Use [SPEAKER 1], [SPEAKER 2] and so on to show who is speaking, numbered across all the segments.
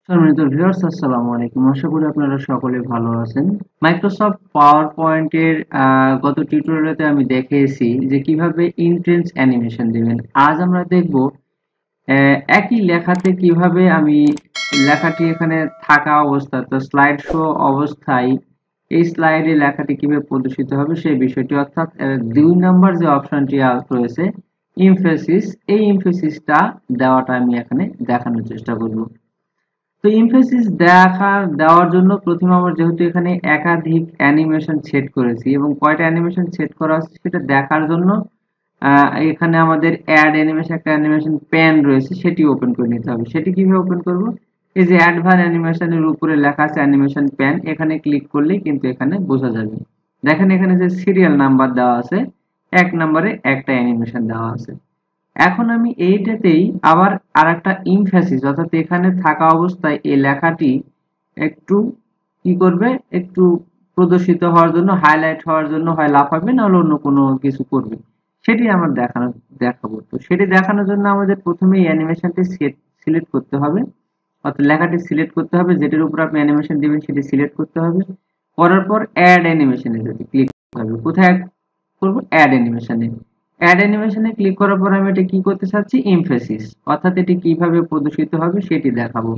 [SPEAKER 1] সম্মানিত ভিউয়ার্স, আসসালামু আলাইকুম। আশা করি আপনারা সকলে ভালো আছেন। মাইক্রোসফট পাওয়ার পয়েন্টের গত টিউটোরিয়ালে আমি দেখিয়েছি যে কিভাবে ইন্টেন্স অ্যানিমেশন দিবেন। আজ আমরা দেখব একই লেখাতে কিভাবে আমি লেখাটি এখানে থাকা অবস্থা তো স্লাইড শো অবস্থায় এই স্লাইডে লেখাটি কিভাবে প্রদর্শিত হবে সেই বিষয়টি, অর্থাৎ ২ নাম্বার যে অপশনটি রয়েছে ইমফেসিস, এই ইমফেসিসটা দেওয়াটা আমি এখানে দেখানোর চেষ্টা করব। তো ইমফেসিস দেওয়ার জন্য প্রথমে আমরা যেহেতু এখানে একাধিক অ্যানিমেশন সেট করেছি এবং কয়টা অ্যানিমেশন সেট করা আছে সেটা দেখার জন্য এখানে আমাদের অ্যাড অ্যানিমেশন একটা অ্যানিমেশন প্যান রয়েছে, সেটি ওপেন করে নিতে হবে। সেটি কিভাবে ওপেন করব? এই যে অ্যাডভান্স অ্যানিমেশনের উপরে লেখা আছে অ্যানিমেশন প্যান, এখানে ক্লিক করলেই কিন্তু এখানে বোঝা যাবে। দেখেন এখানে যে সিরিয়াল নাম্বার দেওয়া আছে, ১ নম্বরে একটা অ্যানিমেশন দেওয়া আছে। এখন আমি এইটাতেই আবার আরেকটা ইমফ্যাসিস, অর্থাৎ এখানে থাকা অবস্থায় এই লেখাটি একটু কি করবে, একটু প্রদর্শিত হওয়ার জন্য, হাইলাইট হওয়ার জন্য হয় লাফাবে না হলে অন্য কোনো কিছু করবে, সেটি আমার দেখাবো। তো সেটি দেখানোর জন্য আমাদের প্রথমে এই অ্যানিমেশনটি সিলেক্ট করতে হবে, অর্থাৎ লেখাটি সিলেক্ট করতে হবে, যেটির উপর আপনি অ্যানিমেশন দিবেন সেটি সিলেক্ট করতে হবে। করার পর অ্যাড অ্যানিমেশনে যদি ক্লিক করতে হবে। কোথায় করব? অ্যাড অ্যানিমেশনে। অ্যাড অ্যানিমেশনে ক্লিক করার পর আমি এটা কি করতে চাচ্ছি, ইমফেসিস, অর্থাৎ এটি কিভাবে প্রদর্শিত হবে সেটি দেখাবো।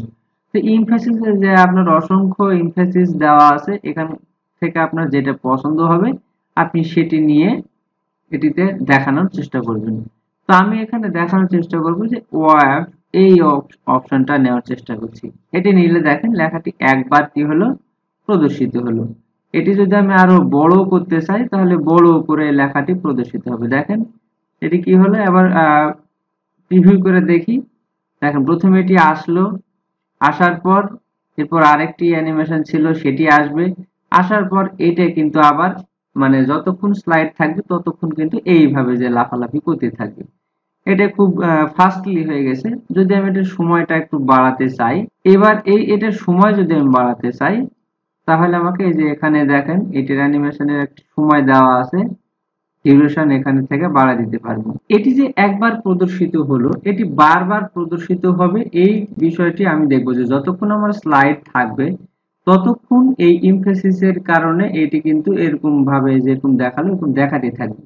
[SPEAKER 1] তো ইমফেসিসে যে আপনার অসংখ্য ইমফেসিস দেওয়া আছে, এখান থেকে আপনার যেটা পছন্দ হবে আপনি সেটি নিয়ে এটিতে দেখানোর চেষ্টা করবেন। তো আমি এখানে দেখানোর চেষ্টা করব যে ওয়ার্ড, এই অপশনটা নেওয়ার চেষ্টা করছি। এটি নিলে দেখেন লেখাটি একবার কি হলো, প্রদর্শিত হলো। এটি যদি আমি আরো বড় করতে চাই তাহলে বড় করে লেখাটি প্রদর্শিত হবে। দেখেন এটি কি হলো, এবার প্রিভিউ করে দেখি। দেখেন প্রথমে এটি আসলো, আসার পর এরপর আরেকটি অ্যানিমেশন ছিল সেটি আসবে, আসার পর এটা কিন্তু আবার মানে যতক্ষণ স্লাইড থাকবে ততক্ষণ কিন্তু এইভাবে যে লাফালাফি করতে থাকবে। এটা খুব ফাস্টলি হয়ে গেছে। যদি আমি এটার সময়টা একটু বাড়াতে চাই, এবার এটার সময় যদি আমি বাড়াতে চাই তাহলে আমাকে এই যে এখানে দেখেন এটির অ্যানিমেশনের একটা সময় দেওয়া আছে, ডিউরেশন এখানে থেকে বাড়া দিতে পারবো। এটি যে একবার প্রদর্শিত হলো এটি বারবার প্রদর্শিত হবে, এই বিষয়টি আমি দেখবো যে যতক্ষণ আমার স্লাইড থাকবে ততক্ষণ এই ইমফেসিসের কারণে এটি কিন্তু এরকম ভাবে যেরকম দেখালো এরকম দেখাতে থাকবে।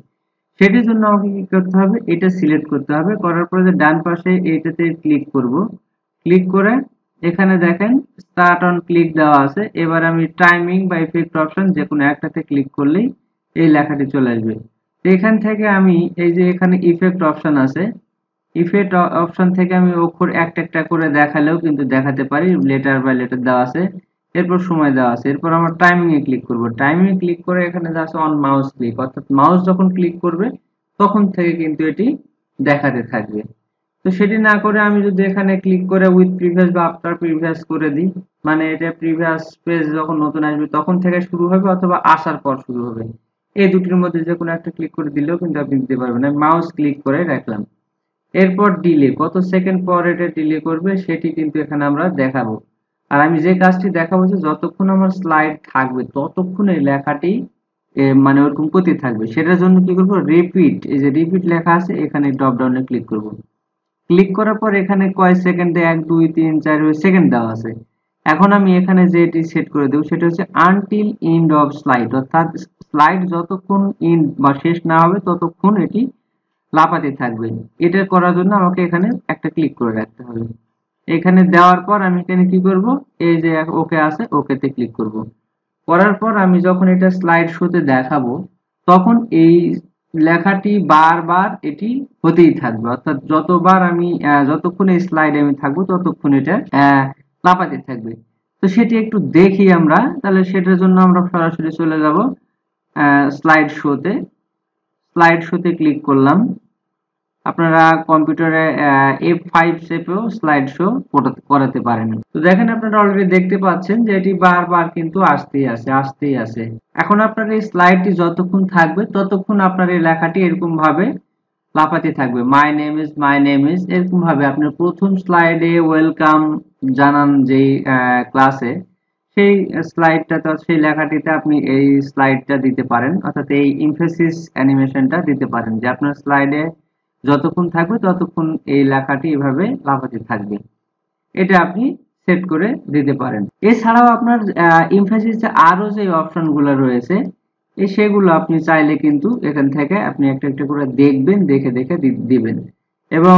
[SPEAKER 1] সেটির জন্য আমাকে কি করতে হবে, এটা সিলেক্ট করতে হবে। করার পরে যে ডান পাশে এইটাতে ক্লিক করব, ক্লিক করে এখানে দেখেন স্টার্ট অন ক্লিক দেওয়া আছে। এবার আমি টাইমিং বা ইফেক্ট অপশন যে কোনো একটাতে ক্লিক করলেই এই লেখাটি চলে আসবে। এখান থেকে আমি এই যে এখানে ইফেক্ট অপশন আছে, ইফেক্ট অপশন থেকে আমি অক্ষর একটা একটা করে দেখালেও কিন্তু দেখাতে পারি, লেটার বাই লেটার দেওয়া আছে, এরপর সময় দেওয়া আছে। এরপর আমরা টাইমিং এ ক্লিক করব, টাইমিং এ ক্লিক করে এখানে দেওয়া আছে অন মাউস ক্লিক, অর্থাৎ মাউস যখন ক্লিক করবে তখন থেকে কিন্তু এটি দেখাতে থাকবে। তো সেটি না করে আমি যদি এখানে ক্লিক করে উইথ প্রিভিয়াস বা আফটার প্রিভিয়াস করে দিই, মানে এটা প্রিভিয়াস পেজ যখন নতুন আসবে তখন থেকে শুরু হবে অথবা আসার পর শুরু হবে, এই দুটির মধ্যে যে কোনো একটা ক্লিক করে দিলেও কিন্তু আপনি দিতে পারবেন। আমি মাউস ক্লিক করে রাখলাম। এরপর ডিলে, কত সেকেন্ড পর এটা ডিলে করবে সেটি কিন্তু এখানে আমরা দেখাবো। আর আমি যে কাজটি দেখাবো যে যতক্ষণ আমার স্লাইড থাকবে ততক্ষণ এই লেখাটি মানে ওরকম করতে থাকবে। সেটার জন্য কি করব, রিপিট, এই যে রিপিট লেখা আছে এখানে ড্রপ ডাউনে ক্লিক করব। ক্লিক করার পর এখানে কয় সেকেন্ডে ১ ২ ৩ ৪ সেকেন্ড দেওয়া আছে। এখন আমি এখানে যেটি সেট করে দেব সেটা হচ্ছে আনটিল এন্ড অফ স্লাইড, অর্থাৎ স্লাইড যতক্ষণ এন্ড বা শেষ না হবে ততক্ষণ এটি লাফাতে থাকবে। এটা করার জন্য আমাকে এখানে একটা ক্লিক করে রাখতে হবে। এখানে দেওয়ার পর আমি এখানে কি করব, এই যে ওকে আছে ওকেতে ক্লিক করব। করার পর আমি যখন এটা স্লাইড শোতে দেখাবো তখন এই লেখাটি বারবার এটি হতেই থাকবে, অর্থাৎ যতবার আমি যতক্ষণ এই স্লাইডে আমি থাকবো ততক্ষণ এটা লাফাতে থাকবে। তো সেটি একটু দেখি আমরা, তাহলে সেটার জন্য আমরা সরাসরি চলে যাব স্লাইড শোতে। স্লাইড শোতে ক্লিক করলাম। আপনারা কম্পিউটারে F5 চেপেও স্লাইড শো করাতে পারেন। তো দেখেন আপনারা অলরেডি দেখতে পাচ্ছেন যে এটি বারবার কিন্তু আসতেই আছে। এখন আপনার এই স্লাইডটি যতক্ষণ থাকবে ততক্ষণ আপনার এই লেখাটি এরকম ভাবে লাফাতে থাকবে, মাই নেম ইজ এরকম ভাবে। আপনার প্রথম স্লাইডে ওয়েলকাম জানান যেই ক্লাসে, সেই স্লাইডটাতে সেই লেখাটিতে আপনি এই স্লাইডটা দিতে পারেন, অর্থাৎ এই ইমফেসিস অ্যানিমেশনটা দিতে পারেন যে আপনার স্লাইডে যতক্ষণ থাকবে ততক্ষণ এই লেখাটি এভাবে লাফাতে থাকবে। এটা আপনি সেট করে দিতে পারেন। এছাড়াও আপনার এমফাসিসে আরো যে অপশনগুলো রয়েছে সেগুলো আপনি চাইলে কিন্তু এখান থেকে আপনি একটা একটা করে দেখবেন, দেখে দেখে দিবেন। এবং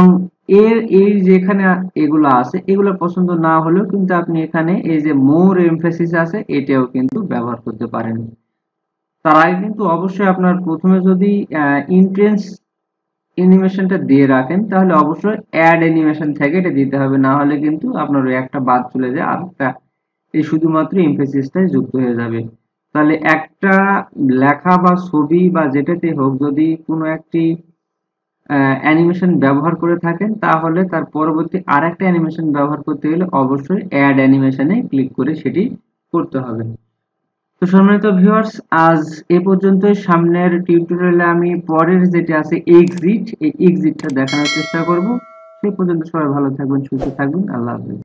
[SPEAKER 1] এই যেখানে এগুলো আছে এগুলো পছন্দ না হলেও কিন্তু আপনি এখানে এই যে মোর এমফাসিস আছে এটাও কিন্তু ব্যবহার করতে পারেন। তার আগে কিন্তু অবশ্যই আপনার প্রথমে যদি ইন্টেন্স অ্যানিমেশনটা দিয়ে রাখেন তাহলে অবশ্যই অ্যাড অ্যানিমেশন থেকে এটা দিতে হবে, না হলে কিন্তু আপনার ওই একটা বাদ চলে যায় আর একটা এই শুধুমাত্র এমফেসিসটাই যুক্ত হয়ে যাবে। তাহলে একটা লেখা বা ছবি বা যেটাতে হোক যদি কোনো একটি অ্যানিমেশন ব্যবহার করে থাকেন তাহলে তার পরবর্তী আরেকটা অ্যানিমেশন ব্যবহার করতে গেলে অবশ্যই অ্যাড অ্যানিমেশনে ক্লিক করে সেটি করতে হবে। তো সম্মানিত ভিউয়ার্স, আজ এ পর্যন্তই। সামনের টিউটোরিয়ালে আমি পরের যেটা আছে এক্সিট, এই এক্সিটটা দেখানোর চেষ্টা করব। সেই পর্যন্ত সবাই ভালো থাকবেন, সুস্থ থাকবেন। আল্লাহ হাফেজ।